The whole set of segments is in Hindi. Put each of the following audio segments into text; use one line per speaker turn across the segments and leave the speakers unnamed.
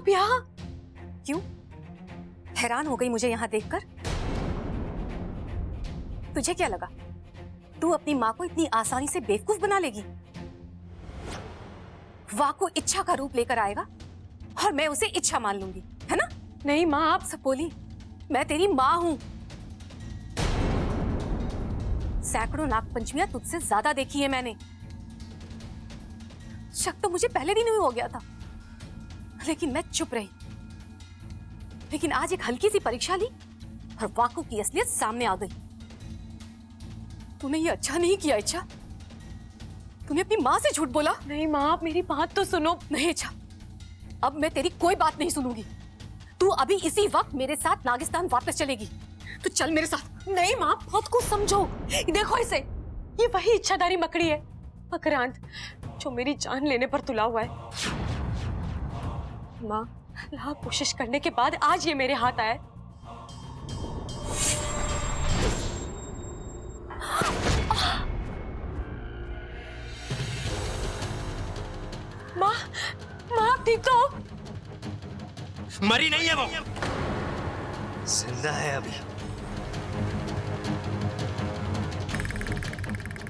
आप यहाँ?
क्यों? हैरान हो गई मुझे यहाँ देखकर? तुझे क्या लगा तू अपनी माँ को इतनी आसानी से बेवकूफ बना लेगी? वाह को इच्छा का रूप लेकर आएगा और मैं उसे इच्छा मान लूंगी, है ना?
नहीं माँ, आप
सपोली, मैं तेरी माँ हूं। सैकड़ों नागपंचमियां तुझसे ज्यादा देखी है मैंने। शक तो मुझे पहले दिन ही हो गया था, लेकिन मैं चुप रही। लेकिन आज एक हल्की सी परीक्षा ली और वाकू की असलियत सामने आ गई। तूने ये अच्छा नहीं किया इच्छा। तूने अपनी माँ से झूठ बोला।
नहीं माँ, आप मेरी बात तो सुनो।
नहीं इच्छा, अब मैं तेरी कोई बात नहीं सुनूंगी। तू अभी इसी वक्त मेरे साथ नागिस्तान वापस चलेगी। तो चल मेरे साथ।
नहीं माँ, बहुत कुछ समझो। देखो इसे, ये वही इच्छाधारी मकड़ी है, मकरांत, जो मेरी जान लेने पर तुला हुआ है। माँ, लाख कोशिश करने के बाद आज ये मेरे हाथ आया। माँ, माँ आप ठीक तो हो?
मरी नहीं है वो, जिंदा है अभी,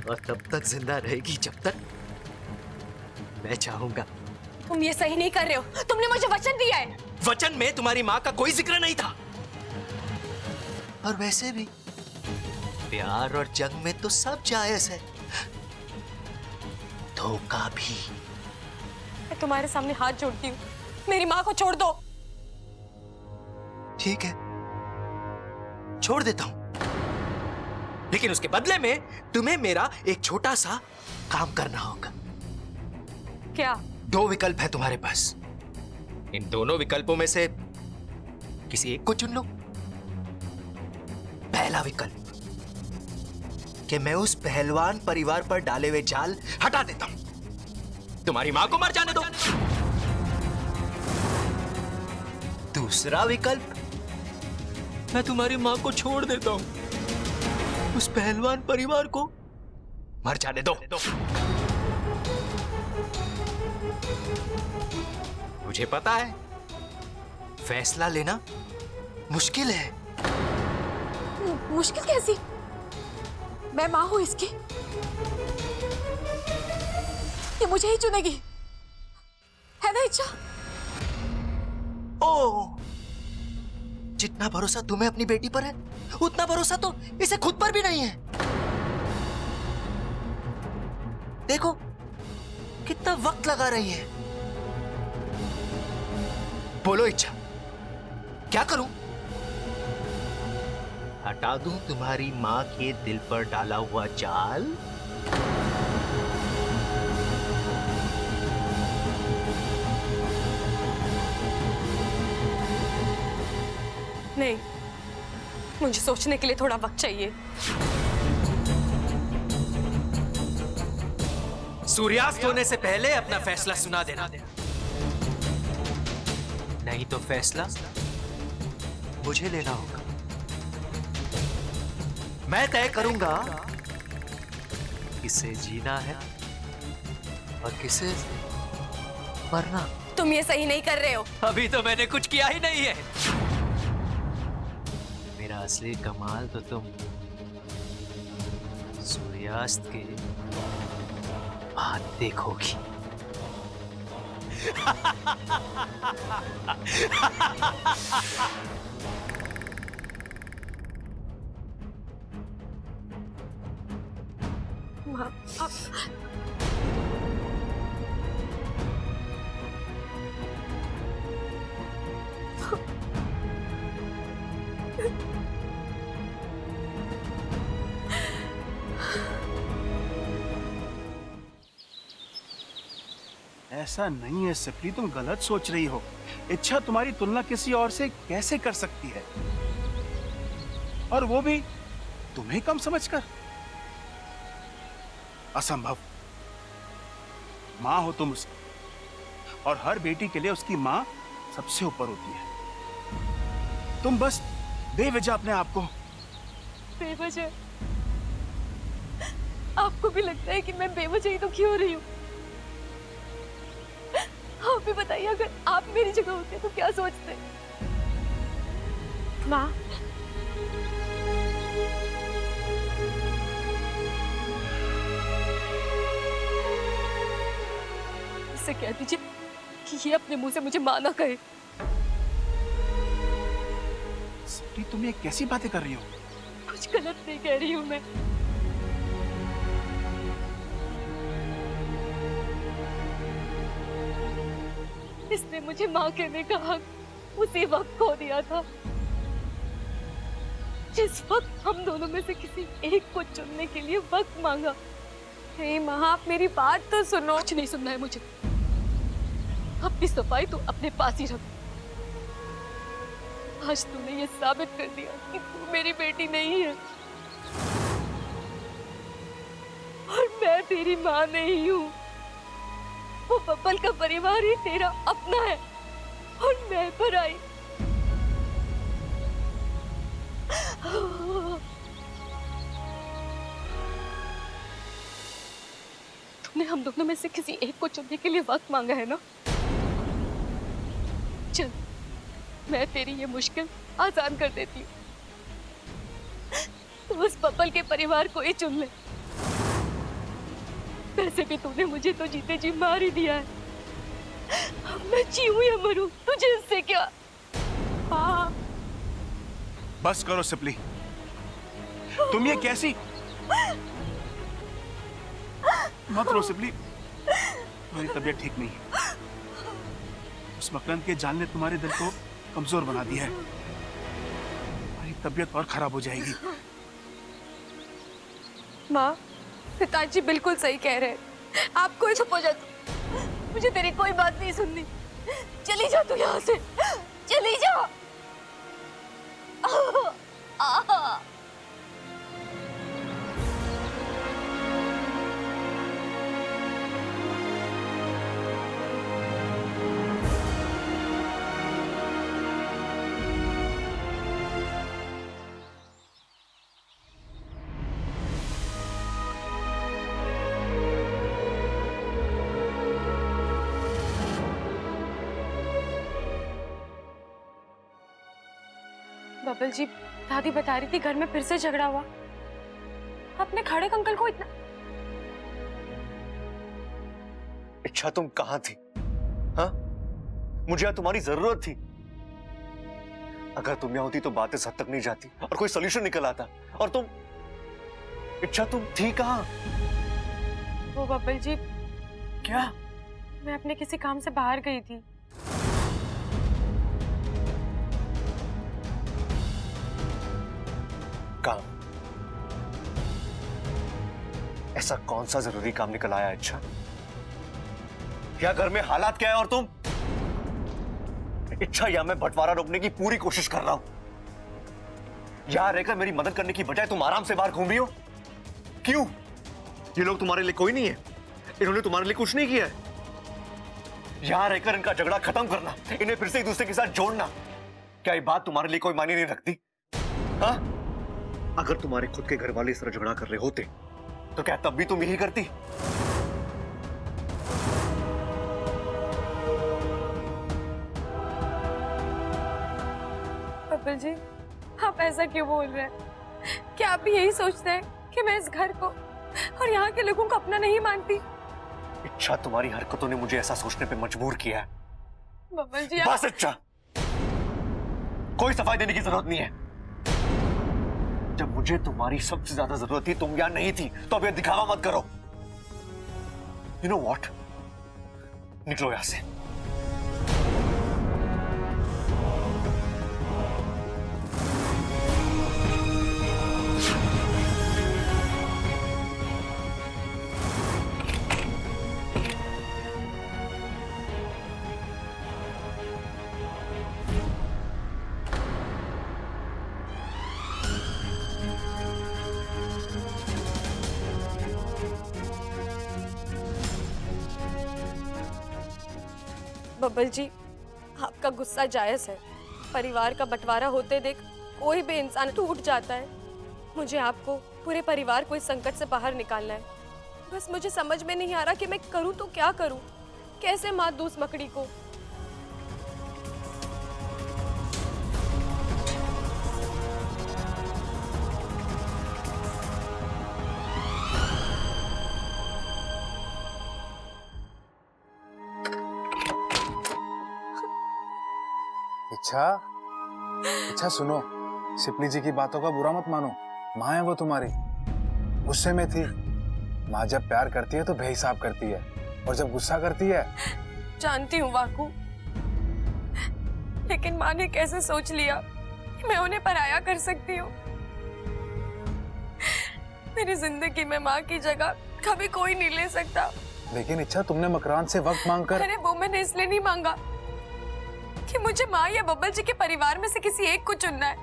और तब तक जिंदा रहेगी जब तक मैं चाहूंगा।
तुम ये सही नहीं कर रहे हो। तुमने मुझे वचन दिया है।
वचन में तुम्हारी माँ का कोई जिक्र नहीं था। और वैसे भी प्यार और जंग में तो सब जायज है, धोखा भी।
मैं तुम्हारे सामने हाथ जोड़ती हूँ, मेरी माँ को छोड़ दो।
ठीक है, छोड़ देता हूं, लेकिन उसके बदले में तुम्हें मेरा एक छोटा सा काम करना होगा।
क्या?
2 विकल्प है तुम्हारे पास। इन दोनों विकल्पों में से किसी एक को चुन लो। पहला विकल्प कि मैं उस पहलवान परिवार पर डाले हुए जाल हटा देता हूं, तुम्हारी मां को मर जाने दो। दूसरा विकल्प, मैं तुम्हारी मां को छोड़ देता हूं, उस पहलवान परिवार को मर जाने दो। मुझे पता है फैसला लेना मुश्किल है।
मुश्किल कैसी? मैं माँ हूं इसकी, ये मुझे ही चुनेगी, है ना इच्छा?
ओह, जितना भरोसा तुम्हें अपनी बेटी पर है, उतना भरोसा तो इसे खुद पर भी नहीं है। देखो कितना वक्त लगा रही है। बोलो इच्छा, क्या करूं? हटा दूं तुम्हारी मां के दिल पर डाला हुआ जाल?
नहीं, मुझे सोचने के लिए थोड़ा वक्त चाहिए।
सूर्यास्त होने से पहले अपना फैसला सुना देना, नहीं तो फैसला मुझे लेना होगा। मैं तय करूंगा किसे जीना है और किसे मरना।
तुम ये सही नहीं कर रहे हो।
अभी तो मैंने कुछ किया ही नहीं है। मेरा असली कमाल तो तुम सूर्यास्त के बाद देखोगी।
माँ,
ऐसा नहीं है सपली, तुम गलत सोच रही हो। इच्छा तुम्हारी तुलना किसी और से कैसे कर सकती है, और वो भी तुम्हें कम समझकर? असंभव। मां हो तुम उसकी, और हर बेटी के लिए उसकी मां सबसे ऊपर होती है। तुम बस बेवजह अपने आप को।
बेवजह? आपको भी लगता है कि मैं बेवजह ही दुखी हो रही हूँ?
आप भी बताइए, अगर आप मेरी जगह होते तो क्या सोचते?
माँ,
इससे कह दीजिए कि ये अपने मुंह से मुझे माँ ना कहे।
सपली, तुम ये कैसी बातें कर रही हो?
कुछ गलत नहीं कह रही हूँ मैं। इसने मुझे माँ कहने का हक उसी वक्त खो दिया था जिस वक्त हम दोनों में से किसी एक को चुनने के लिए वक्त मांगा।
हे माँ, आप मेरी बात तो सुनो।
कुछ नहीं सुनना है मुझे। अपनी सफाई तो अपने पास ही रख। आज तूने ये साबित कर दिया कि तू मेरी बेटी नहीं है और मैं तेरी माँ नहीं हूँ। वो बब्बल का परिवार ही तेरा अपना है और मैं पराई। तूने हम दोनों में से किसी एक को चुनने के लिए वक्त मांगा है ना? चल, मैं तेरी ये मुश्किल आसान कर देती हूँ। तो उस बब्बल के परिवार को ही चुन ले। वैसे भी तूने मुझे तो जीते जी मार ही दिया है। अब मैं जीऊं या मरूं, तुझे इससे क्या?
माँ,
बस करो सिपली, तुम ये कैसी? मत रो सिपली, तुम्हारी तबीयत ठीक नहीं है। उस मकरंद के जान ने तुम्हारे दिल को कमजोर बना दिया है। तुम्हारी तबीयत और खराब हो जाएगी।
माँ, पिताजी बिल्कुल सही कह रहे हैं।
आप कोई चुप हो जा तू। मुझे तेरी कोई बात नहीं सुननी। चली जा तू यहाँ से, चली जा।
बबल जी, दादी बता रही थी घर में फिर से झगड़ा हुआ। अपने खड़े अंकल को इतना।
इच्छा, तुम कहां थी? हाँ, मुझे यहाँ तुम्हारी जरूरत थी। अगर तुम यहाँ होती तो बात इस हद तक नहीं जाती और कोई सोल्यूशन निकल आता। और तुम, इच्छा, तुम थी कहां?
वो बबल जी,
क्या?
मैं अपने किसी काम से बाहर गई थी।
काम? ऐसा कौन सा जरूरी काम निकल आया? अच्छा, क्या घर में हालात क्या है और तुम? इच्छा, या मैं बंटवारा रोकने की पूरी कोशिश कर रहा हूं। यहां रहकर मेरी मदद करने की बजाय तुम आराम से बाहर घूम रही हो। क्यों? ये लोग तुम्हारे लिए कोई नहीं है? इन्होंने तुम्हारे लिए कुछ नहीं किया है? यहां रहकर इनका झगड़ा खत्म करना, इन्हें फिर से एक दूसरे के साथ जोड़ना, क्या ये बात तुम्हारे लिए कोई मायने नहीं रखती? हाँ? अगर तुम्हारे खुद के घर वाले इस तरह झगड़ा कर रहे होते तो क्या तब भी तुम यही करती?
बबल जी, आप ऐसा क्यों बोल रहे हैं? क्या आप भी यही सोचते हैं कि मैं इस घर को और यहाँ के लोगों को अपना नहीं मानती?
इच्छा, तुम्हारी हरकतों ने मुझे ऐसा सोचने पे मजबूर किया है।
बबल जी,
बस इच्छा, कोई सफाई देने की जरूरत नहीं है। जब मुझे तुम्हारी सबसे ज्यादा जरूरत थी तुम यहाँ नहीं थी, तो अब ये दिखावा मत करो। यू नो व्हाट, निकलो यहां से।
बबल जी, आपका गुस्सा जायज है। परिवार का बंटवारा होते देख कोई भी इंसान टूट जाता है। मुझे आपको, पूरे परिवार को इस संकट से बाहर निकालना है। बस मुझे समझ में नहीं आ रहा कि मैं करूं तो क्या करूं। कैसे मात दूं उस मकड़ी को?
इच्छा सुनो, सिपली जी की बातों का बुरा मत मानो। माँ है वो तुम्हारी, गुस्से में थी। माँ जब प्यार करती है तो बेहिसाब करती है, और जब गुस्सा करती है।
जानती हूँ वाकू, लेकिन माँ ने कैसे सोच लिया कि मैं उन्हें पराया कर सकती हूँ? मेरी जिंदगी में माँ की जगह कभी कोई नहीं ले सकता।
लेकिन इच्छा, तुमने मकरान से वक्त मांगकर।
अरे वो मैंने इसलिए नहीं मांगा कि मुझे माँ या बब्बल जी के परिवार में से किसी एक को चुनना है,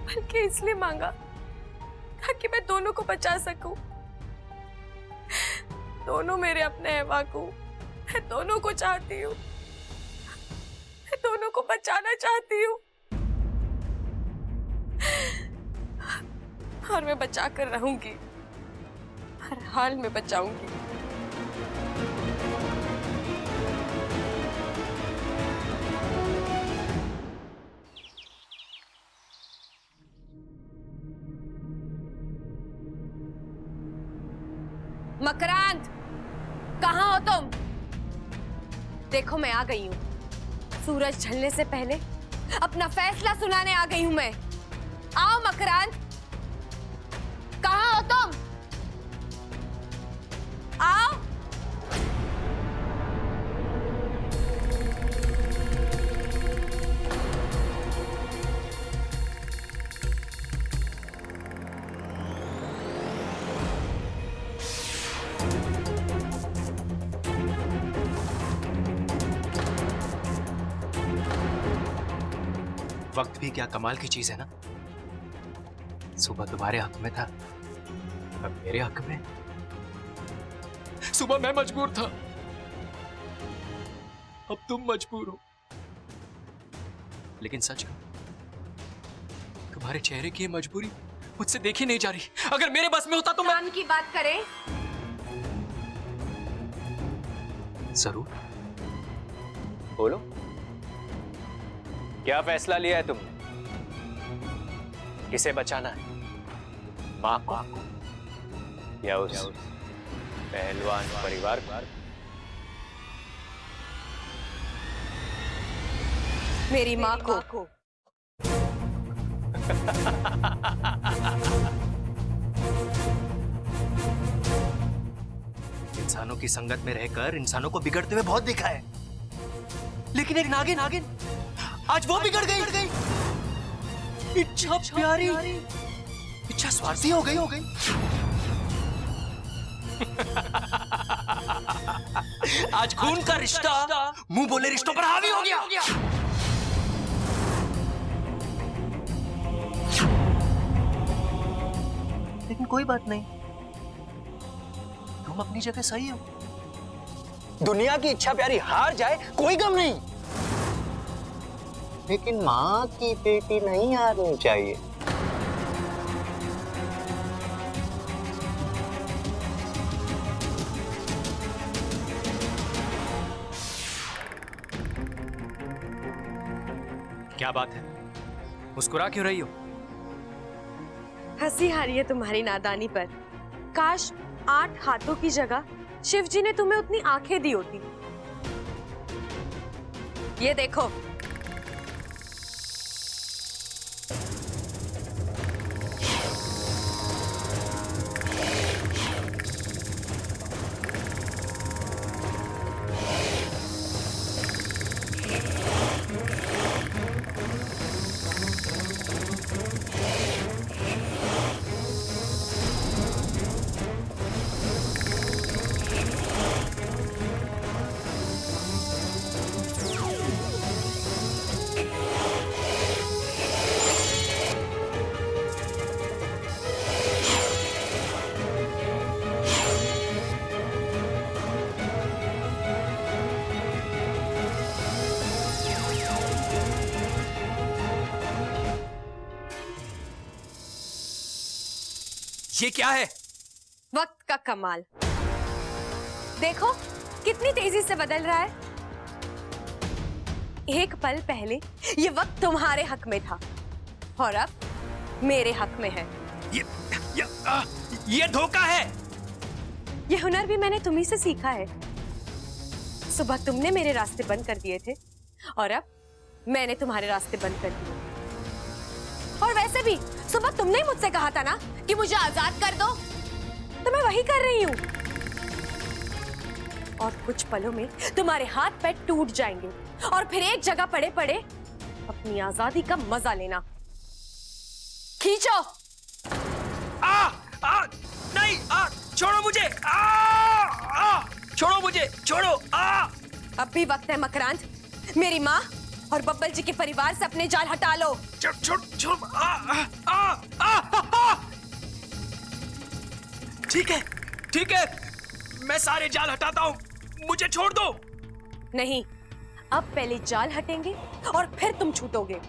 बल्कि इसलिए मांगा ताकि मैं दोनों को बचा सकूं। दोनों मेरे अपने हैं वाकू, मैं दोनों को चाहती हूँ, मैं दोनों को बचाना चाहती हूँ, और मैं बचा कर रहूंगी, हर हाल में बचाऊंगी।
मकरांत, कहाँ हो तुम? देखो मैं आ गई हूँ। सूरज ढलने से पहले अपना फैसला सुनाने आ गई हूँ मैं। आओ मकरांत, कहाँ हो तुम? आओ।
वक्त भी क्या कमाल की चीज है ना। सुबह तुम्हारे हक में था, अब मेरे हक में। सुबह मैं मजबूर था, अब तुम मजबूर हो। लेकिन सच कहूं, तुम्हारे चेहरे की ये मजबूरी मुझसे देखी नहीं जा रही। अगर मेरे बस में होता तो मैं।
काम की बात करें।
जरूर, बोलो, क्या फैसला लिया है तुमने? किसे बचाना है, माँ को या उस पहलवान परिवार को?
मेरी माँ को।
इंसानों की संगत में रहकर इंसानों को बिगड़ते हुए बहुत देखा है, लेकिन एक नागिन आज वो बिगड़ गई। इच्छा प्यारी, इच्छा स्वार्थी हो गई। आज खून का रिश्ता मुंह बोले रिश्तों पर हावी हो गया। लेकिन कोई बात नहीं, तुम अपनी जगह सही हो। दुनिया की इच्छा प्यारी हार जाए कोई गम नहीं, लेकिन माँ की बेटी नहीं हारनी चाहिए। क्या बात है, मुस्कुरा क्यों रही हो?
हंसी आ रही है तुम्हारी नादानी पर। काश 8 हाथों की जगह शिव जी ने तुम्हें उतनी आंखें दी होती। ये देखो,
ये क्या है?
वक्त का कमाल।
देखो कितनी तेजी से बदल रहा है। एक पल पहले ये वक्त तुम्हारे हक में था और अब मेरे हक में है।
ये धोखा है।
ये हुनर भी मैंने तुम्ही से सीखा है। सुबह तुमने मेरे रास्ते बंद कर दिए थे और अब मैंने तुम्हारे रास्ते बंद कर दिए। और वैसे भी सुबह तुमने ही मुझसे कहा था ना कि मुझे आजाद कर दो, तो मैं वही कर रही हूं। और कुछ पलों में तुम्हारे हाथ पैर टूट जाएंगे और फिर एक जगह पड़े पड़े अपनी आजादी का मजा लेना। खींचो।
नहीं, छोड़ो मुझे। छोड़ो मुझे, छोड़ो।
अब भी वक्त है मकरांद, मेरी माँ और बब्बल जी के परिवार से अपने जाल हटा लो।
छोड़। ठीक है, मैं सारे जाल हटाता हूँ, मुझे छोड़ दो।
नहीं, अब पहले जाल हटेंगे और फिर तुम छूटोगे।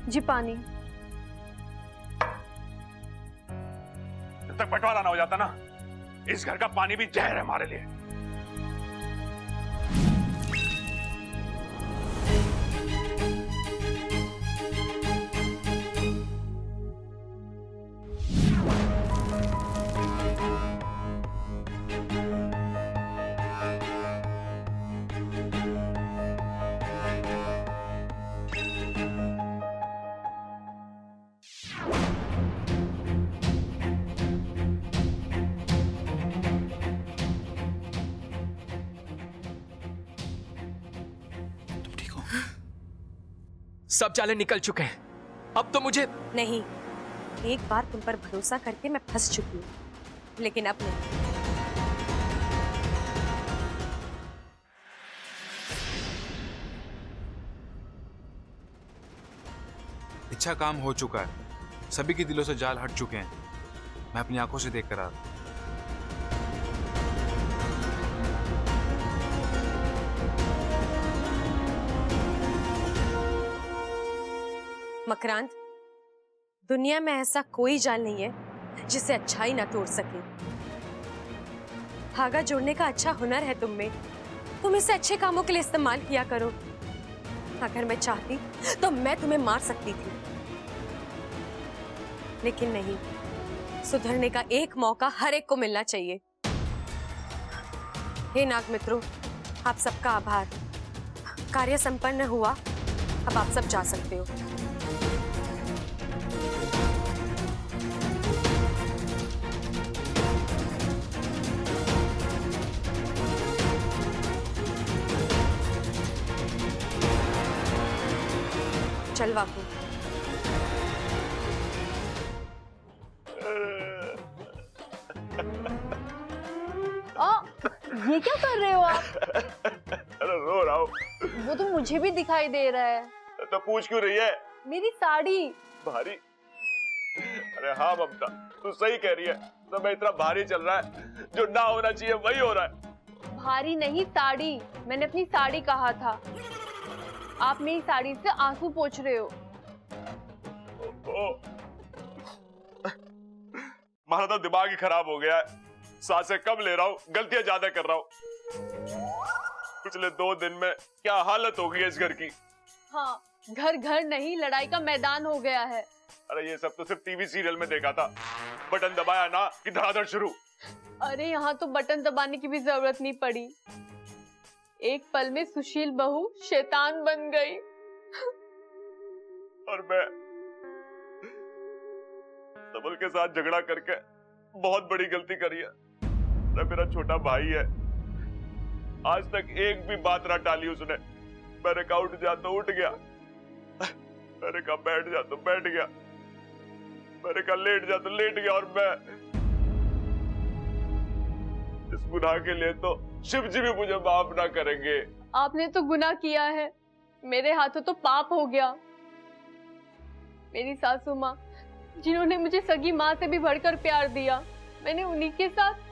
जी पानी।
जब तक बंटवारा ना हो जाता ना, इस घर का पानी भी जहर है हमारे लिए।
सब जाले निकल चुके हैं, अब तो मुझे
नहीं, एक बार तुम पर भरोसा करके मैं फंस चुकी हूँ, लेकिन अब नहीं।
इच्छा काम हो चुका है, सभी के दिलों से जाल हट चुके हैं। मैं अपनी आंखों से देख कर आ रहा हूं।
मकरांद, दुनिया में ऐसा कोई जाल नहीं है जिसे अच्छाई ना तोड़ सके। धागा जोड़ने का अच्छा हुनर है तुम में, तुम इसे अच्छे कामों के लिए इस्तेमाल किया करो। अगर मैं चाहती तो मैं तुम्हें मार सकती थी, लेकिन नहीं। सुधरने का एक मौका हर एक को मिलना चाहिए। हे नाग मित्रों, आप सबका आभार। कार्य संपन्न हुआ, अब आप सब जा सकते हो। चल वाकू।
ये क्या कर रहे हो आप?
अरे रो रहा हूँ।
वो तो मुझे भी दिखाई दे रहा है।
तो पूछ क्यों रही है?
मेरी साड़ी
भारी? अरे हाँ ममता, तू सही कह रही है। समय इतना भारी चल रहा है, जो ना होना चाहिए वही हो रहा है।
भारी नहीं, साड़ी। मैंने अपनी साड़ी कहा था। आप मेरी साड़ी से आंसू पोंछ रहे हो।
हमारा तो दिमाग ही खराब हो गया है। सांसें कम ले रहा हूँ, गलतियां ज्यादा कर रहा हूँ। पिछले 2 दिन में क्या हालत हो गई है इस घर की।
हाँ, घर घर नहीं, लड़ाई का मैदान हो गया है।
अरे ये सब तो सिर्फ टीवी सीरियल में देखा था। बटन दबाया ना कि धड़ाधड़ शुरू।
अरे यहाँ तो बटन दबाने की भी जरूरत नहीं पड़ी। एक पल में सुशील बहू शैतान बन गई।
और मैं सबल के साथ झगड़ा करके बहुत बड़ी गलती करी है। मेरा छोटा भाई है, आज तक एक भी बात ना टाली उसने। मैंने कहा उठ जा तो उठ गया, मैंने कहा बैठ जा तो बैठ गया, मैंने कहा लेट जा तो लेट गया। और मैं इस गुनाह के लिए तो शिव जी भी मुझे माफ ना करेंगे।
आपने तो गुनाह किया है, मेरे हाथों तो पाप हो गया। मेरी सासू माँ, जिन्होंने मुझे सगी माँ से भी बढ़कर प्यार दिया, मैंने उन्हीं के साथ।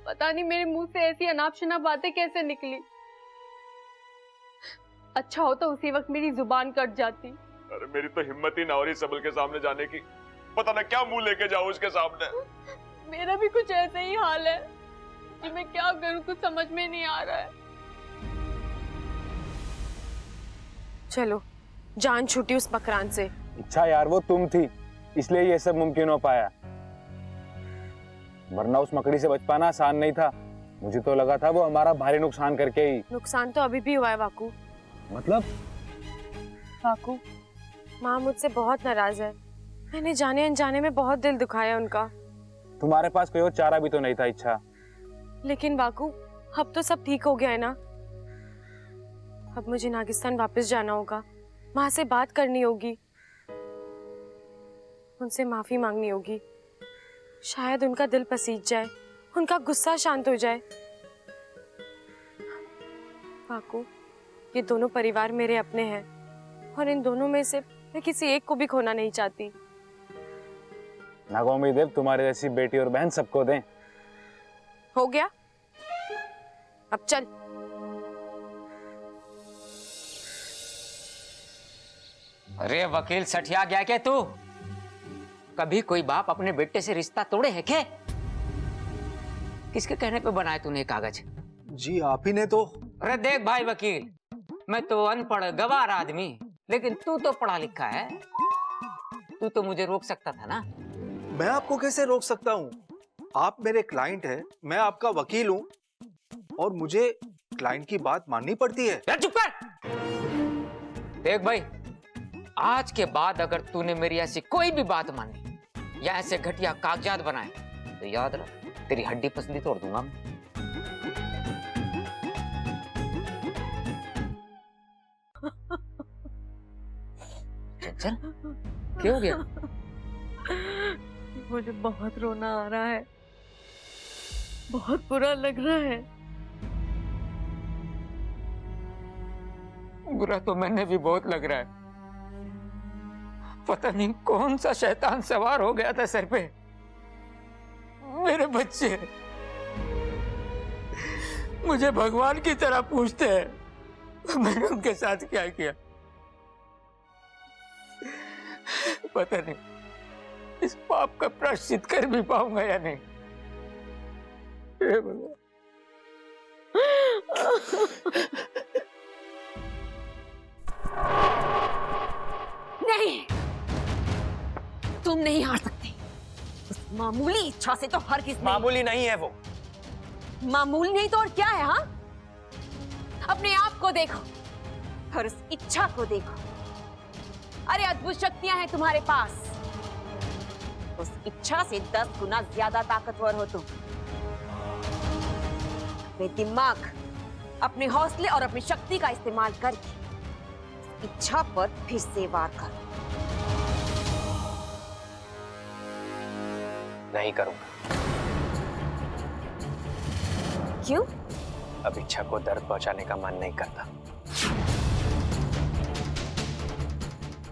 पता नहीं मेरे मुंह से ऐसी अनाप शनाप बातें कैसे निकली। अच्छा होता उसी वक्त मेरी जुबान कट जाती।
अरे मेरी तो हिम्मत ही ना हो रही सबल के सामने जाने की। पता ना क्या मुंह लेके जाऊं उसके सामने।
मेरा भी कुछ ऐसा ही हाल है कि मैं क्या करूं, कुछ समझ में नहीं आ रहा है।
चलो, जान छूटी उस मकरान से।
इच्छा यार वो तुम थी, इसलिए ये सब मुमकिन हो पाया, वरना उस मकड़ी से बच पाना आसान नहीं था। मुझे तो लगा था वो हमारा भारी नुकसान करके ही।
नुकसान तो अभी भी हुआ है वाकू।
मतलब?
वाकू, माँ मुझसे बहुत नाराज है। मैंने जाने अनजाने में बहुत दिल दुखाया उनका।
तुम्हारे पास कोई और चारा भी तो नहीं था इच्छा।
लेकिन वाकू, अब तो सब ठीक हो गया है ना। अब मुझे नागिस्तान वापस जाना होगा, माँ से बात करनी होगी, उनसे माफी मांगनी होगी। शायद उनका दिल पसीज जाए, उनका गुस्सा शांत हो जाए। वाकू, ये दोनों परिवार मेरे अपने हैं और इन दोनों में से मैं किसी एक को भी खोना नहीं चाहती।
नागोमी देव तुम्हारी जैसी बेटी और बहन सबको दें।
हो गया, अब चल।
अरे वकील सठिया गया क्या तू? कभी कोई बाप अपने बेटे से रिश्ता तोड़े है क्या? किसके कहने पे बनाया तूने ये कागज?
जी आप ही ने तो।
अरे देख भाई वकील, मैं तो अनपढ़ गवार आदमी, लेकिन तू तो पढ़ा लिखा है। तू तो मुझे रोक सकता था ना।
मैं आपको कैसे रोक सकता हूँ? आप मेरे क्लाइंट हैं, मैं आपका वकील हूँ और मुझे क्लाइंट की बात माननी पड़ती है।
यार चुप कर। देख भाई, आज के बाद अगर तूने मेरी ऐसी कोई भी बात मानी या ऐसे घटिया कागजात बनाए तो याद रख, तेरी हड्डी पसली तोड़ दूंगा मैं। चल चल, क्या हो गया?
मुझे बहुत रोना आ रहा है, बहुत बुरा लग रहा है।
बुरा तो मैंने भी बहुत लग रहा है। पता नहीं कौन सा शैतान सवार हो गया था सर पे। मेरे बच्चे मुझे भगवान की तरह पूछते हैं, मैंने उनके साथ क्या किया पता नहीं। इस पाप का प्रायश्चित कर भी पाऊंगा या नहीं। हे भगवान।
नहीं, तुम नहीं हार सकते। उस मामूली इच्छा से तो हर किस
मामूली नहीं है वो।
मामूली नहीं तो और क्या है? हाँ, अपने आप को देखो और उस इच्छा को देखो। अरे अद्भुत शक्तियां हैं तुम्हारे पास। उस इच्छा से 10 गुना ज्यादा ताकतवर हो तुम। अपने दिमाग, अपने हौसले और अपनी शक्ति का इस्तेमाल करके इच्छा पर फिर से वार करो।
नहीं करूंगा।
क्यों?
अब इच्छा को दर्द पहुंचाने का मन नहीं करता।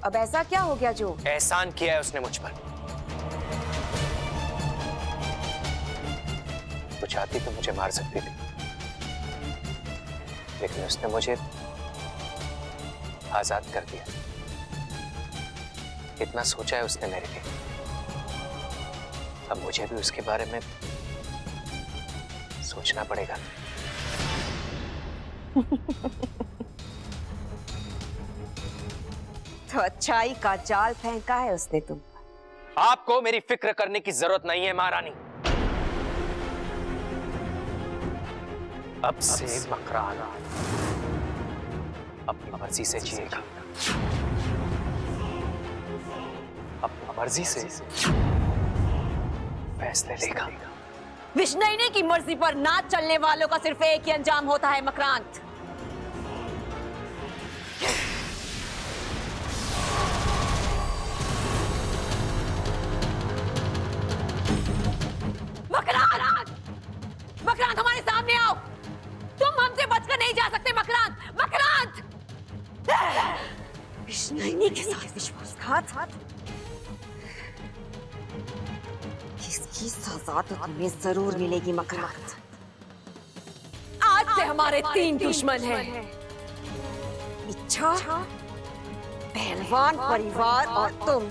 अब ऐसा क्या हो गया जो?
एहसान किया है उसने मुझ पर। वो चाहती तो मुझे मार सकती थी, लेकिन उसने मुझे आजाद कर दिया। इतना सोचा है उसने मेरे लिए। अब मुझे भी उसके बारे में सोचना पड़ेगा।
तो अच्छाई का जाल फेंका है उसने तुम पर।
आपको मेरी फिक्र करने की जरूरत नहीं है महारानी। अब से मकरान अपनी मर्जी से जिएगा, अपनी मर्जी से फैसले लेगा।
विष्णुनी की मर्जी पर ना चलने वालों का सिर्फ एक ही अंजाम होता है मकरांत। मकरांत! मकरांत हमारे सामने आओ। तुम हमसे बचकर नहीं जा सकते मकरांत। मकरांत! विष्णुनी के साथ विश्वासघात, इसकी सजा तो तुम्हें जरूर मिलेगी मकरांत। आज से हमारे 3 दुश्मन हैं, इच्छा,
पहलवान परिवार और तुम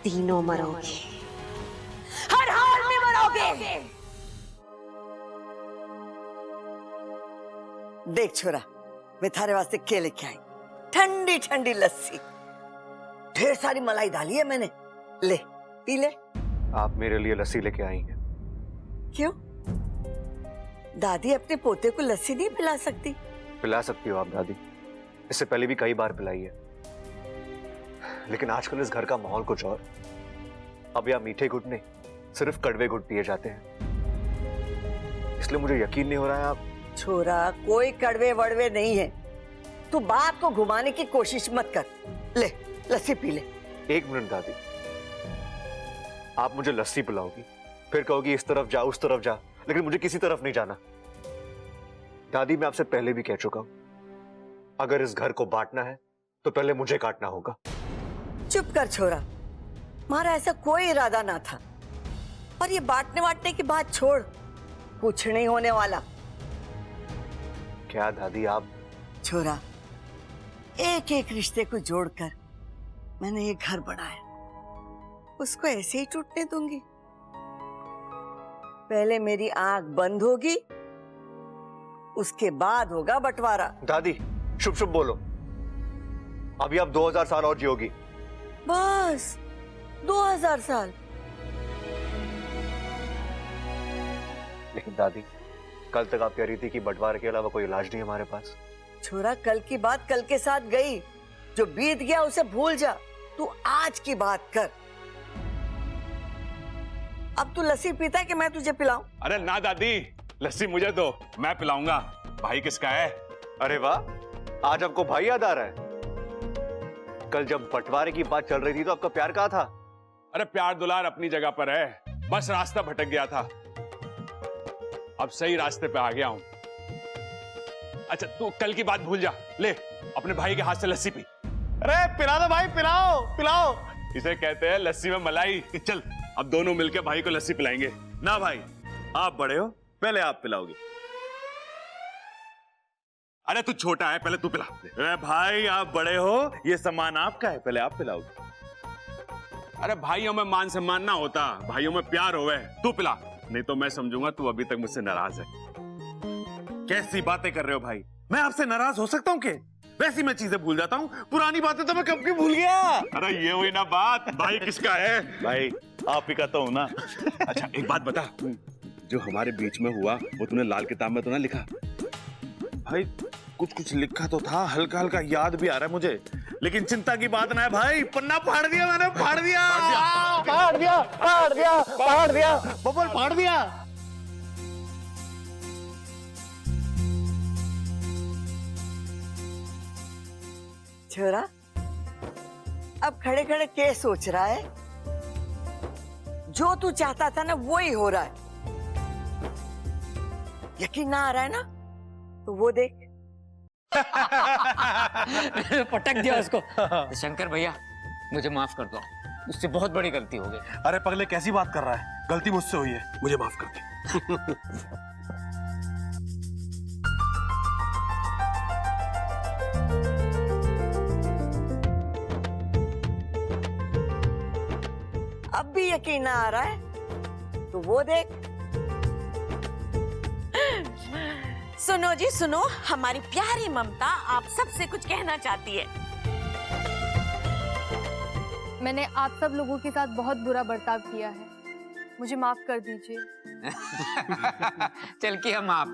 तीनों मरोगे, हर हाल में मरोगे। देख छोरा, मैं थारे वास्ते क्या लेके आई, ठंडी ठंडी लस्सी, ढेर सारी मलाई डाली है मैंने, ले पी ले।
आप मेरे लिए लस्सी लेके आई हैं।
क्यों? दादी अपने पोते को लस्सी नहीं पिला सकती?
पिला सकती हो आप दादी, इससे पहले भी कई बार पिलाई है, लेकिन आजकल इस घर का माहौल कुछ और। अब यहाँ मीठे गुट नहीं, सिर्फ कड़वे गुट पिए जाते हैं, इसलिए मुझे यकीन नहीं हो रहा है आप।
छोरा, कोई कड़वे वड़वे नहीं है, तू बात को घुमाने की कोशिश मत कर, ले लस्सी पी ले।
एक मिनट दादी, आप मुझे लस्सी पिलाओगी, फिर कहोगी इस तरफ जा उस तरफ जा, लेकिन मुझे किसी तरफ नहीं जाना। दादी, मैं आपसे पहले भी कह चुका हूं, अगर इस घर को बांटना है तो पहले मुझे काटना होगा।
चुप कर छोरा, हमारा ऐसा कोई इरादा ना था, और ये बांटने बांटने की बात छोड़, कुछ नहीं होने वाला।
क्या दादी आप?
छोरा, एक एक रिश्ते को जोड़कर मैंने ये घर बनाया, उसको ऐसे ही टूटने दूंगी? पहले मेरी आंख बंद होगी, उसके बाद होगा बंटवारा।
दादी शुभ शुभ बोलो, अभी आप 2000 साल और जियोगी।
बस 2000 साल?
लेकिन दादी, कल तक आप कह रही थी कि बंटवारे के अलावा कोई इलाज नहीं है हमारे पास।
छोरा, कल की बात कल के साथ गई, जो बीत गया उसे भूल जा, तू आज की बात कर। अब तू लस्सी पीता है कि मैं तुझे पिलाऊं?
अरे ना दादी, लस्सी मुझे दो, मैं पिलाऊंगा। भाई किसका है?
अरे वाह, आज आपको भाई याद आ रहा है। कल जब बंटवारे की बात चल रही थी तो आपका प्यार कहाँ था?
अरे प्यार दुलार अपनी जगह पर है, बस रास्ता भटक गया था, अब सही रास्ते पे आ गया हूं। अच्छा तू कल की बात भूल जा, ले अपने भाई के हाथ से लस्सी पी। अरे पिला दो भाई, पिलाओ पिलाओ, इसे कहते हैं लस्सी में मलाई। चल अब दोनों मिलकर भाई को लस्सी पिलाएंगे। ना भाई, आप बड़े हो, पहले आप पिलाओगे। अरे तू छोटा है, पहले तू पिला। अरे भाई आप बड़े हो, ये सम्मान आपका है, पहले आप पिलाओगे। अरे भाइयों में मान सम्मान ना होता, भाइयों में प्यार होवे। तू पिला, नहीं तो मैं समझूंगा तू अभी तक मुझसे नाराज है। कैसी बातें कर रहे हो भाई, मैं आपसे नाराज हो सकता हूँ क्या? वैसी मैं चीजें भूल जाता हूँ, पुरानी बातें तो मैं कब की भूल गया। अरे ये हुई ना बात, भाई किसका है? भाई आप ही का तो हूं ना। अच्छा एक बात बता, जो हमारे बीच में हुआ वो तूने लाल किताब में तो ना लिखा? भाई कुछ कुछ लिखा तो था, हल्का हल्का याद भी आ रहा है मुझे, लेकिन चिंता की बात ना है भाई, पन्ना फाड़ दिया मैंने, फाड़ दिया फाड़ दिया फाड़ दिया फाड़ दिया बबल फाड़ दिया।
छोरा, अब खड़े खड़े क्या सोच रहा है? जो तू चाहता था ना वो ही हो रहा है। यकीन ना आ रहा है ना, तो वो देख।
पटक दिया उसको। शंकर भैया मुझे माफ कर दो, मुझसे बहुत बड़ी गलती हो गई।
अरे पगले कैसी बात कर रहा है, गलती मुझसे हुई है, मुझे माफ कर दे।
अब भी यकीन ना आ रहा है, तो वो देख।
सुनो जी सुनो, हमारी प्यारी ममता आप सबसे कुछ कहना चाहती है।
मैंने आप सब लोगों के साथ बहुत बुरा बर्ताव किया है, मुझे माफ कर दीजिए।
चल के हम आप।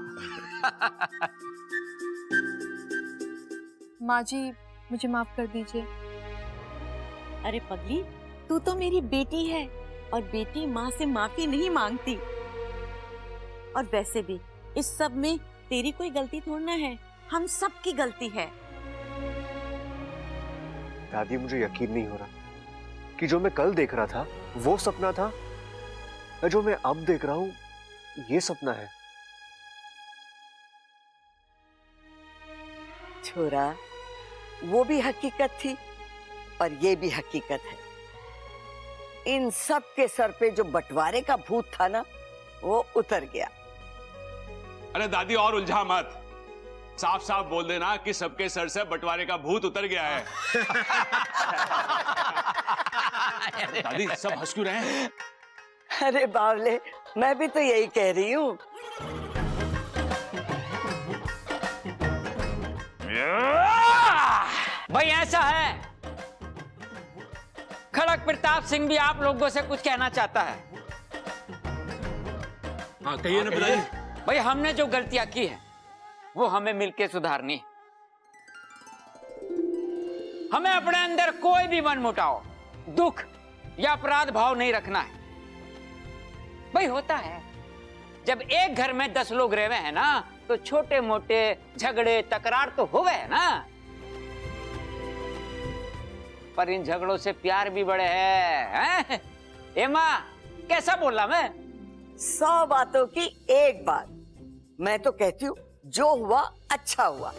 माँ जी मुझे माफ कर दीजिए।
अरे पगली, तू तो मेरी बेटी है, और बेटी माँ से माफी नहीं मांगती। और वैसे भी इस सब में तेरी कोई गलती थोड़ी ना है, हम सब की गलती है।
दादी मुझे यकीन नहीं हो रहा कि जो मैं कल देख रहा था वो सपना था, या जो मैं अब देख रहा हूं ये सपना है।
छोरा, वो भी हकीकत थी और ये भी हकीकत है। इन सब के सर पे जो बंटवारे का भूत था ना, वो उतर गया।
अरे दादी और उलझा मत, साफ साफ बोल देना कि सबके सर से बंटवारे का भूत उतर गया है। दादी सब हंस क्यों रहे हैं?
अरे बावले, मैं भी तो यही कह रही हूँ।
भाई ऐसा है, खड़क प्रताप सिंह भी आप लोगों से कुछ कहना चाहता है।
हाँ कहिए ना पिताजी।
भाई हमने जो गलतियां की है वो हमें मिलके सुधारनी है। हमें अपने अंदर कोई भी मनमुटाव, दुख या अपराध भाव नहीं रखना है। भाई होता है जब एक घर में 10 लोग रह हैं ना, तो छोटे मोटे झगड़े तकरार तो हो गए ना, पर इन झगड़ों से प्यार भी बढ़े हैं। एमा कैसा बोला मैं?
100 बातों की एक बात। मैं तो कहती हूँ जो हुआ अच्छा हुआ।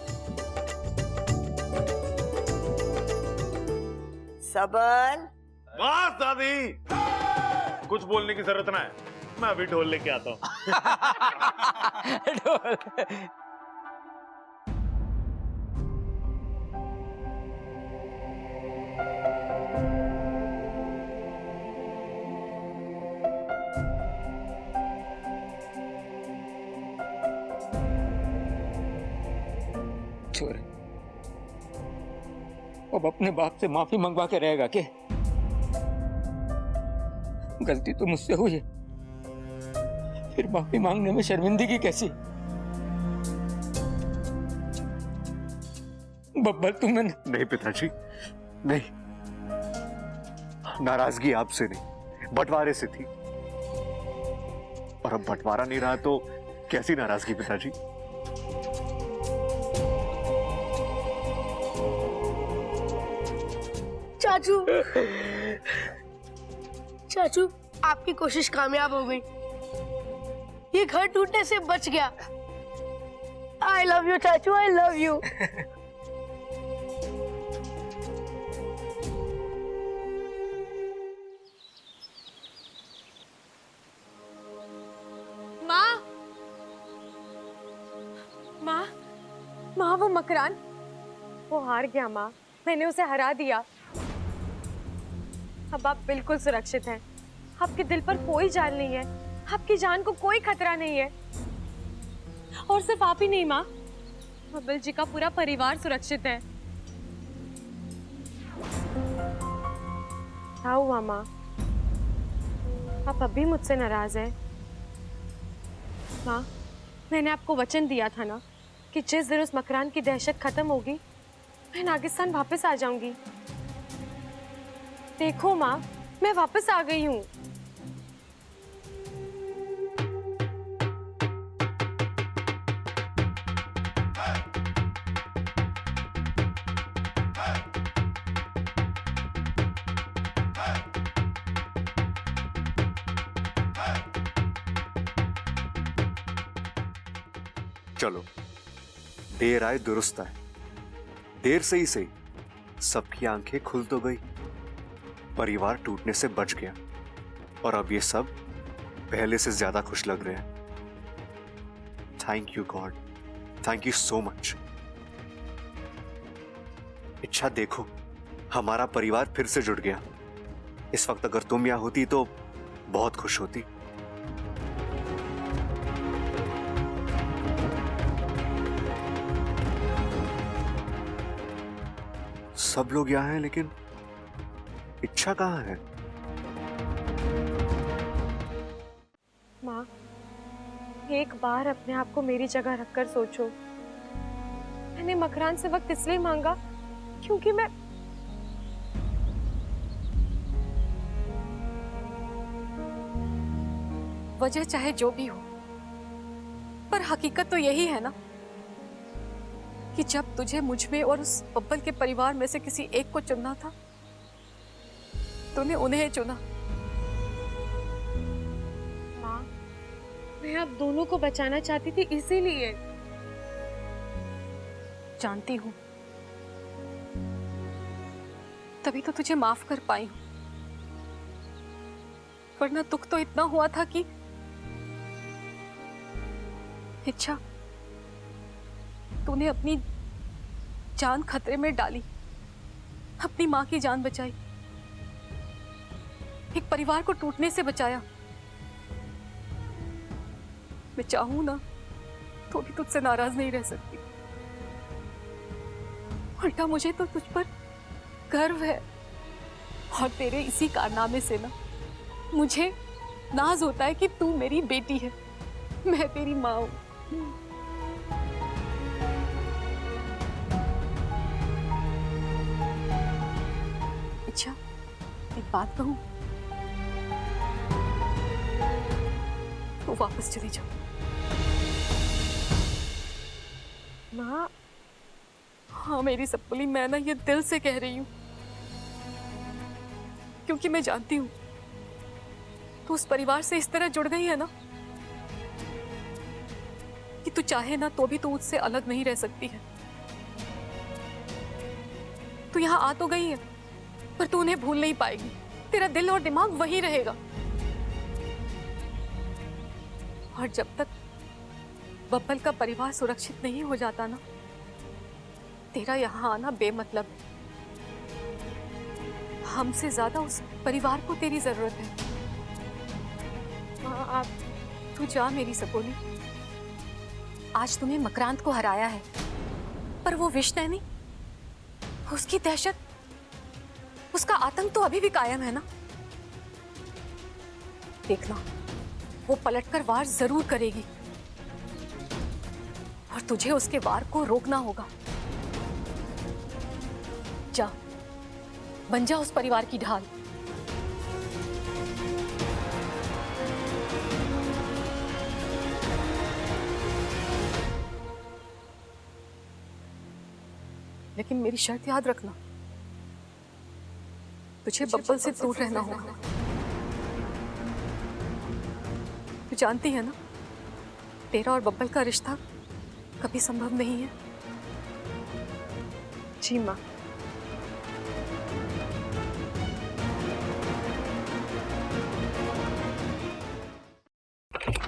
सबल।
बस दादी, कुछ बोलने की जरूरत ना है, मैं अभी ढोल लेके आता हूँ।
छोरे, अब अपने बाप से माफी मंगवा के रहेगा के? गलती तो मुझसे हुई है, फिर माफी मांगने में शर्मिंदगी कैसी? बब्बर तुमने
नहीं पिताजी, नहीं। नाराजगी आपसे नहीं, बंटवारे से थी। और अब बंटवारा नहीं रहा तो कैसी नाराजगी पिताजी?
चाचू, चाचू आपकी कोशिश कामयाब हो गई, ये घर टूटने से बच गया। आई लव यू चाचू, आई लव यू।
माँ, माँ, माँ वो मकरान, वो हार गया माँ, मैंने उसे हरा दिया। अब आप बिल्कुल सुरक्षित हैं। आपके दिल पर कोई जान नहीं है, आपकी जान को कोई खतरा नहीं है। और सिर्फ आप ही नहीं माँ, बब्बल जी का पूरा परिवार सुरक्षित है। क्या हुआ माँ? आप अभी मुझसे नाराज हैं? माँ, मैंने आपको वचन दिया था ना कि जिस दिन उस मकरान की दहशत खत्म होगी, मैं नागिस्तान वापस आ जाऊंगी। देखो माँ, मैं वापस आ गई हूँ।
चलो, देर आए दुरुस्त आए। देर से ही सही, सबकी आंखें खुल तो गई, परिवार टूटने से बच गया, और अब ये सब पहले से ज्यादा खुश लग रहे हैं। Thank you God, thank you so much. इच्छा देखो, हमारा परिवार फिर से जुड़ गया। इस वक्त अगर तुम यहां होती तो बहुत खुश होती। सब लोग यहाँ हैं, लेकिन इच्छा कहाँ है?
माँ, एक बार अपने आप को मेरी जगह रखकर सोचो। मैंने मकरान से वक्त इसलिए मांगा क्योंकि मैं
वजह चाहे जो भी हो, पर हकीकत तो यही है ना कि जब तुझे मुझ में और उस बब्बल के परिवार में से किसी एक को चुनना था, तूने उन्हें चुना।
माँ, मैं आप दोनों को बचाना चाहती थी, इसीलिए।
जानती हूँ, तभी तो तुझे माफ कर पाई हूँ, वरना दुख तो इतना हुआ था कि तूने अपनी जान खतरे में डाली, अपनी माँ की जान बचाई, एक परिवार को टूटने से बचाया। मैं चाहूं ना तो भी तुझसे नाराज नहीं रह सकती। उल्टा मुझे तो तुझ पर गर्व है, और तेरे इसी कारनामे से ना मुझे नाज होता है कि तू मेरी बेटी है, मैं तेरी माँ हूं। अच्छा, एक बात कहूं, तो वापस चली जाओ।
माँ,
हाँ मेरी सपली, मैं ना ये दिल से कह रही हूं, क्योंकि मैं जानती हूं तू उस परिवार से इस तरह जुड़ गई है ना कि तू चाहे ना तो भी तू उससे अलग नहीं रह सकती है। तू यहां आ तो गई है, पर तू उन्हें भूल नहीं पाएगी। तेरा दिल और दिमाग वही रहेगा, और जब तक बब्बल का परिवार सुरक्षित नहीं हो जाता ना, तेरा यहां आना बेमतलब है। हमसे ज्यादा उस परिवार को तेरी जरूरत है।
माँ, आप
तू जा मेरी सपोली। आज तुम्हें मकरांत को हराया है, पर वो विष नहीं, उसकी दहशत, उसका आतंक तो अभी भी कायम है ना। देखना, वो पलटकर वार जरूर करेगी, और तुझे उसके वार को रोकना होगा। जा, बन जा उस परिवार की ढाल। लेकिन मेरी शर्त याद रखना, तुझे बब्बल से दूर रहना होगा। तू जानती है ना, तेरा और बब्बल का रिश्ता कभी संभव नहीं है।
जी माँ।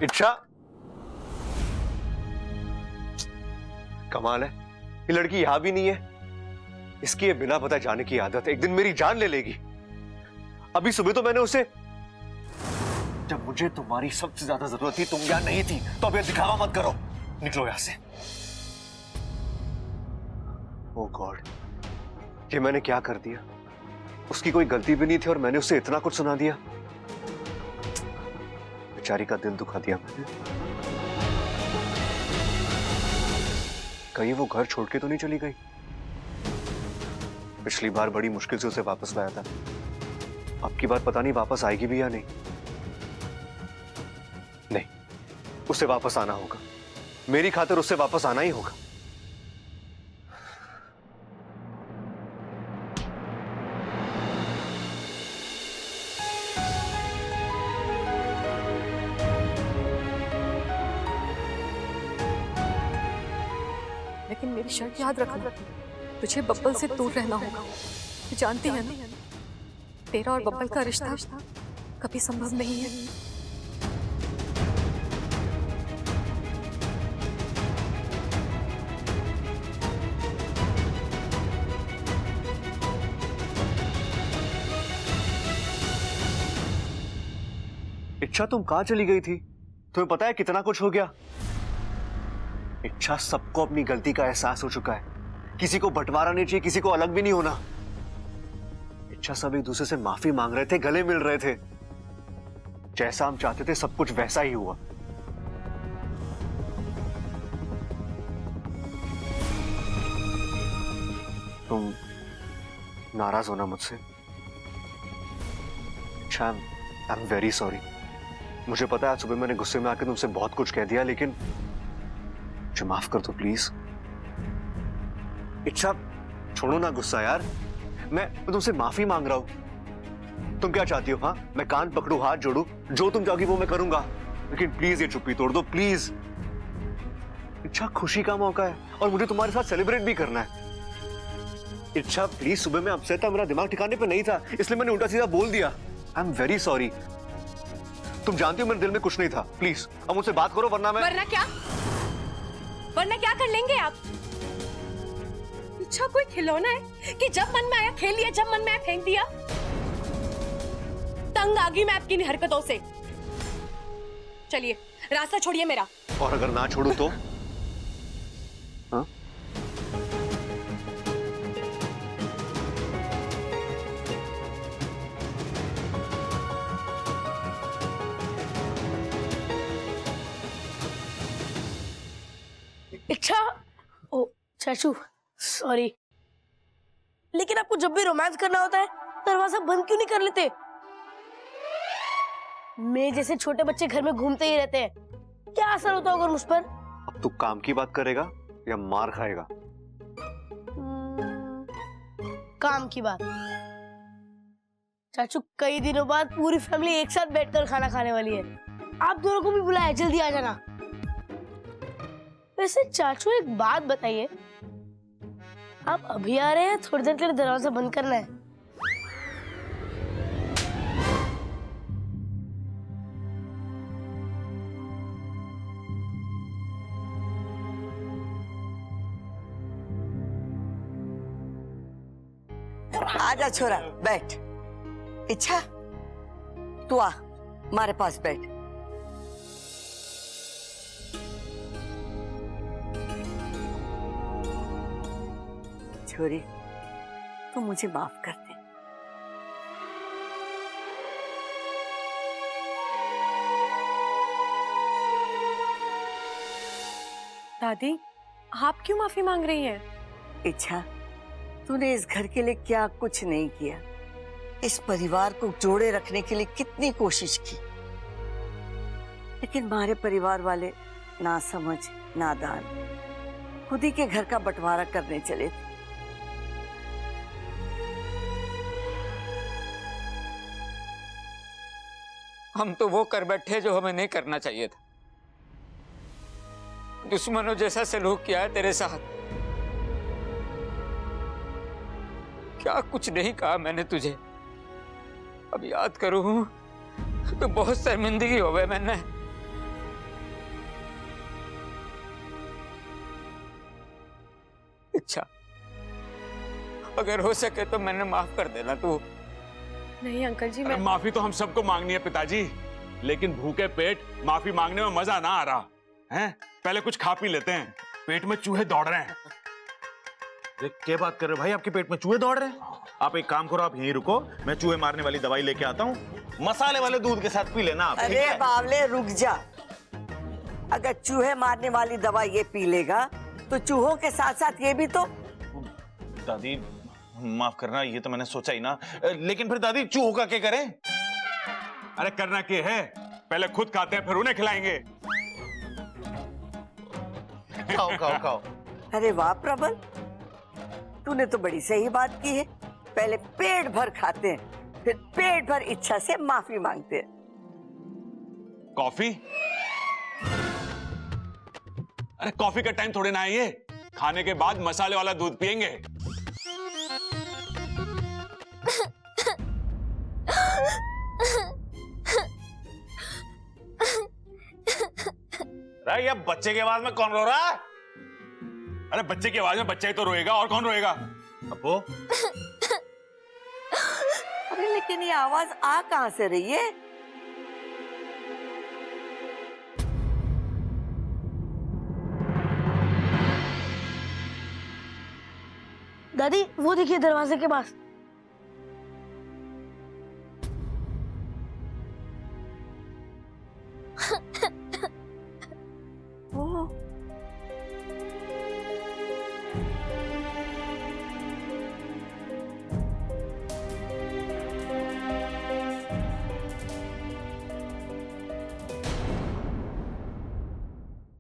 इच्छा, कमाल है, ये लड़की यहां भी नहीं है। इसकी ये बिना पता जाने की आदत एक दिन मेरी जान ले लेगी। अभी सुबह तो मैंने उसे, जब मुझे तुम्हारी सबसे ज्यादा जरूरत थी तुम यहां नहीं थी, तो अब ये दिखावा मत करो, निकलो यहां से। ओह गॉड, ये मैंने क्या कर दिया? उसकी कोई गलती भी नहीं थी और मैंने उसे इतना कुछ सुना दिया। बेचारी का दिल दुखा दिया मैंने। कहीं वो घर छोड़ के तो नहीं चली गई? पिछली बार बड़ी मुश्किल से उसे वापस लाया था, अब की बार पता नहीं वापस आएगी भी या नहीं। नहीं, उसे वापस आना होगा, मेरी खातिर उससे वापस आना ही होगा।
लेकिन मेरी शर्त याद रखना, तुझे बब्बल से दूर रहना होगा। तू जानती है ना, तेरा और बब्बल का रिश्ता कभी संभव नहीं है।
इच्छा, तुम कहां चली गई थी? तुम्हें पता है कितना कुछ हो गया? इच्छा, सबको अपनी गलती का एहसास हो चुका है, किसी को बंटवारा नहीं चाहिए, किसी को अलग भी नहीं होना। इच्छा, सब एक दूसरे से माफी मांग रहे थे, गले मिल रहे थे। जैसा हम चाहते थे सब कुछ वैसा ही हुआ। तुम नाराज हो ना मुझसे? इच्छा, आई एम वेरी सॉरी। मुझे पता है आज सुबह मैंने गुस्से में आकर तुमसे बहुत कुछ कह दिया, लेकिन मुझे माफ कर दो प्लीज। इच्छा, छोड़ो ना गुस्सा यार, मैं तुमसे माफी मांग रहा हूं। तुम क्या चाहती हो? हाँ, मैं कान पकड़ू, हाथ जोड़ू, जो तुम चाहोगी वो मैं करूंगा, लेकिन प्लीज ये चुप्पी तोड़ दो प्लीज। इच्छा, खुशी का मौका है और मुझे तुम्हारे साथ सेलिब्रेट भी करना है। इच्छा प्लीज, सुबह मैं अपसेट था, मेरा दिमाग ठिकाने पे नहीं था, इसलिए मैंने उल्टा सीधा बोल दिया। I am very sorry. तुम जानती हो मेरे दिल में कुछ नहीं था, प्लीज अब मुझसे बात करो वरना मैं।
वरना क्या कर लेंगे आप? अच्छा कोई खिलौना है कि जब मन में आया खेल लिया, जब मन में आया फेंक दिया? तंग आ गई मैं आपकी इन हरकतों से। चलिए रास्ता छोड़िए मेरा।
और अगर ना छोड़ू तो? हाँ?
इच्छा, ओ चाचू सॉरी, लेकिन आपको जब भी रोमांस करना होता है दरवाजा बंद क्यों नहीं कर लेते? मैं जैसे छोटे बच्चे घर में घूमते ही रहते हैं, क्या असर होता होगा मुझ पर?
अब तू काम की बात करेगा या मार खाएगा?
काम की बात। चाचू कई दिनों बाद पूरी फैमिली एक साथ बैठकर खाना खाने वाली है, आप दोनों को भी बुलाया, जल्दी आ जाना। वैसे चाचू एक बात बताइए, आप अभी आ रहे हैं, थोड़ी देर के लिए दरवाजा बंद करना है?
आजा छोरा, बैठ। इच्छा तू आ, हमारे पास बैठ। छोरी, तू मुझे माफ कर दे।
दादी आप क्यों माफी मांग रही हैं?
इच्छा, तूने इस घर के लिए क्या कुछ नहीं किया, इस परिवार को जोड़े रखने के लिए कितनी कोशिश की, लेकिन हमारे परिवार वाले ना समझ नादान खुद ही के घर का बंटवारा करने चले थे।
हम तो वो कर बैठे जो हमें नहीं करना चाहिए था। दुश्मनों जैसा सलूक किया है तेरे साथ। क्या कुछ नहीं कहा मैंने तुझे। अब याद करूं तो बहुत शर्मिंदगी हो गई मैंने। अच्छा, अगर हो सके तो मैंने माफ कर देना तू।
नहीं अंकल जी, मैं
माफी तो हम सबको मांगनी है पिताजी, लेकिन भूखे पेट माफी मांगने में मजा ना आ रहा है। पहले कुछ खा पी लेते हैं, पेट में चूहे दौड़ रहे हैं।
क्या बात कर रहे हो भाई, आपके पेट में चूहे दौड़ रहे हैं?
आप एक काम करो, आप यहीं रुको, मैं चूहे मारने वाली दवाई लेके आता हूँ, मसाले वाले दूध के साथ पी लेना आप।
अरे बावले रुक जा, अगर चूहे मारने वाली दवा ये पी लेगा तो चूहों के साथ साथ ये भी तो।
दादी माफ करना, ये तो मैंने सोचा ही ना, लेकिन फिर दादी चूहों का क्या करें? अरे करना क्या है, पहले खुद खाते हैं फिर उन्हें खिलाएंगे।
खाओ खाओ खाओ।
अरे वाह प्रबल, तूने तो बड़ी सही बात की है। पहले पेट भर खाते हैं, फिर पेट भर इच्छा से माफी मांगते हैं।
कॉफी? अरे कॉफी का टाइम थोड़े ना है ये, खाने के बाद मसाले वाला दूध पियेंगे। अरे अब बच्चे की आवाज में कौन रो रहा है? अरे बच्चे की आवाज में बच्चा ही तो रोएगा, और कौन रोएगा? अपो?
अरे लेकिन ये आवाज आ कहां से रही है?
दादी वो देखिए दरवाजे के पास।